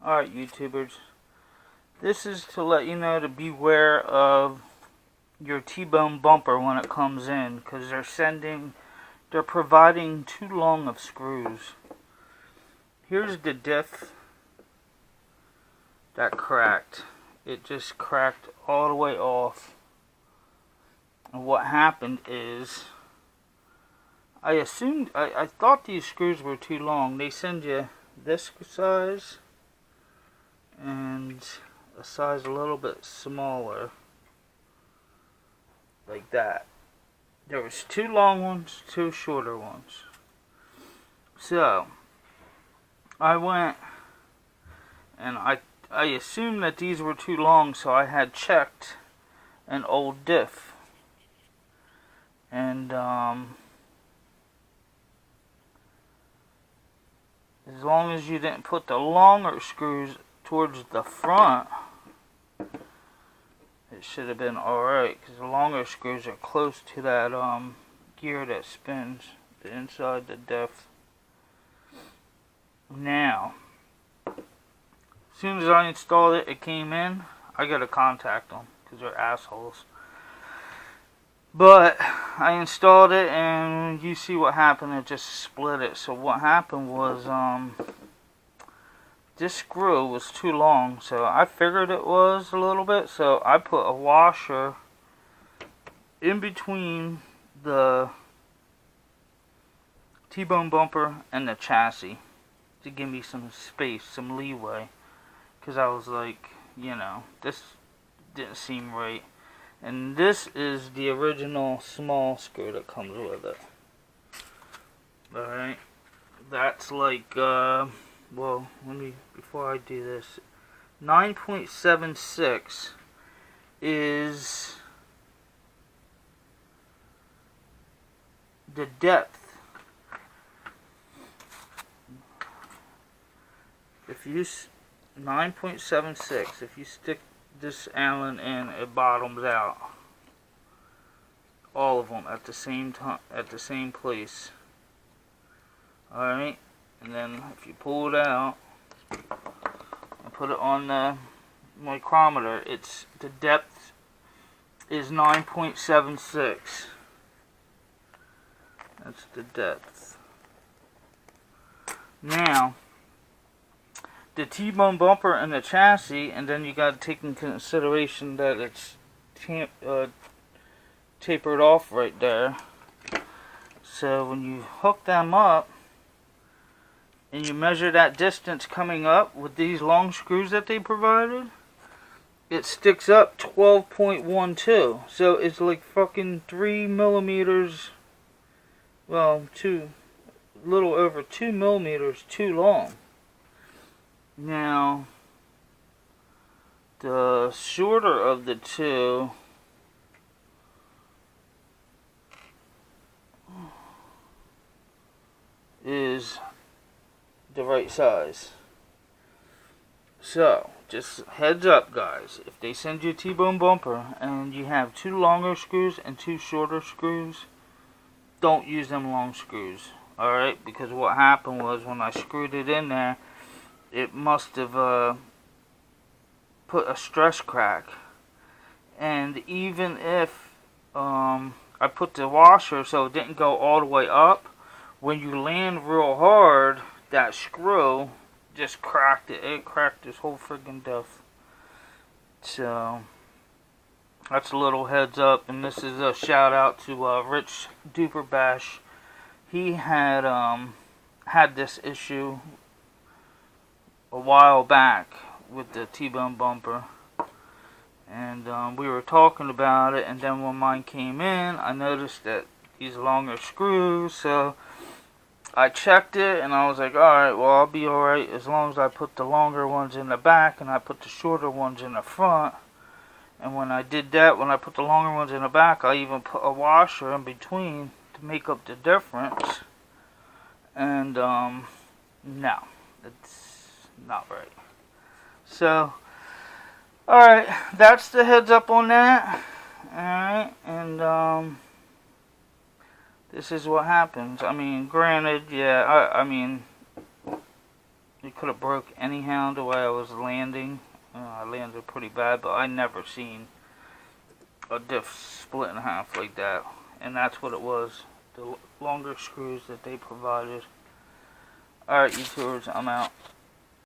Alright, YouTubers. This is to let you know to beware of your T-bone bumper when it comes in, because they're providing too long of screws. Here's the diff that cracked. It just cracked all the way off. And what happened is, I thought these screws were too long. They send you this size and a size a little bit smaller, like that. There was two long ones, two shorter ones. So I went and I assumed that these were too long, so I had checked an old diff, and as long as you didn't put the longer screws towards the front, it should have been alright, because the longer screws are close to that gear that spins the inside the diff. Now, as soon as I installed it, it came in. I gotta contact them because they're assholes. But I installed it, and you see what happened. It just split it. So what happened was this screw was too long, so I figured it was a little bit, so I put a washer in between the T-bone bumper and the chassis to give me some space, some leeway, because I was like, this didn't seem right. And this is the original small screw that comes with it. Alright, that's like well, before I do this, 9.76 is the depth. If you 9.76, if you stick this Allen in, it bottoms out. All of them at the same time, at the same place. Alright? And then if you pull it out and put it on the micrometer, the depth is 9.76. That's the depth. Now, the T-bone bumper and the chassis, and then you got to take into consideration that it's tapered off right there. So when you hook them up and you measure that distance coming up with these long screws that they provided, it sticks up 12.12. So it's like fucking 3 millimeters, well, a little over 2 millimeters too long. Now, the shorter of the two is the right size. So, just heads up, guys. If they send you a T-bone bumper and you have two longer screws and two shorter screws, don't use them long screws. Alright? Because what happened was, when I screwed it in there, it must have put a stress crack. And even if I put the washer so it didn't go all the way up, when you land real hard, that screw just cracked it. It cracked this whole friggin' diff. So that's a little heads up, and this is a shout out to Rich Duper Bash. He had had this issue a while back with the T-bone bumper, and we were talking about it, and then when mine came in, I noticed that these longer screws, so I checked it, and I was like, alright, well, I'll be alright as long as I put the longer ones in the back and I put the shorter ones in the front. And when I did that, when I put the longer ones in the back, I even put a washer in between to make up the difference. And no, it's not right. So, alright, that's the heads up on that. Alright, and this is what happens. I mean, granted, yeah, I mean, It could have broke anyhow the way I was landing. I landed pretty bad, but I never seen a diff split in half like that. And that's what it was. The longer screws that they provided. Alright, YouTubers, I'm out.